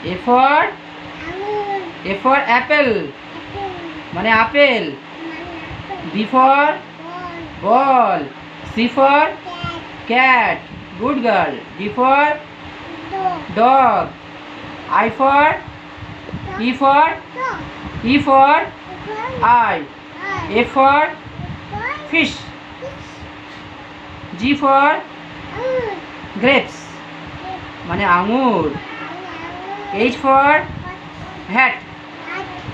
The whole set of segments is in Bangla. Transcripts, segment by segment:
A for apple মানে apple. B for ball. C for cat. Good girl. D for dog. I for E for eye. F for fish. G for grapes মানে আঙুর। H for hat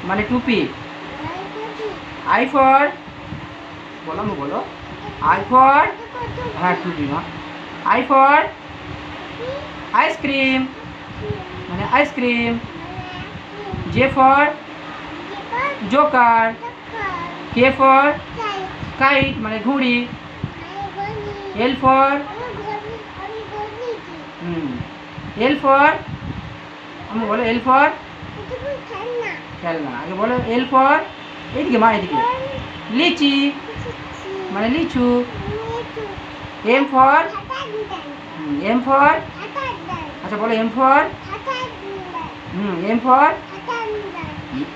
মানে টুপি। I for বলো I for হ্যাঁ টুপি না। I for আইসক্রিম মানে ice cream. J for Joker. K for kite মানে ঘুড়ি। L for L for আমি বলো L for খেলনা। আগে বলো L for এইদিকে মা এদিকে লিচি মানে লিচু। M for আচ্ছা বলো M for M for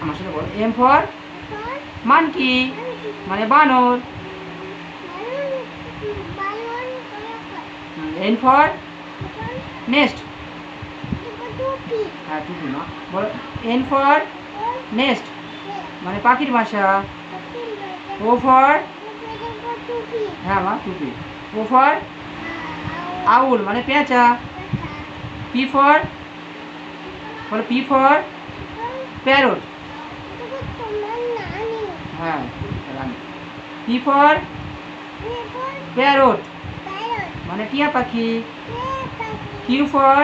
আমার সাথে বলো M for মানকি মানে বানর। N for নেস্ট হ্যাঁ টুপি না বলো N for নেস্ট মানে পাখির বাসা। O for হ্যাঁ মা টুপি। O for আউল মানে পেঁচা। P for বলো P for প্যারট হ্যাঁ রানী। P for প্যারট মানে টিয়া পাখি। Q for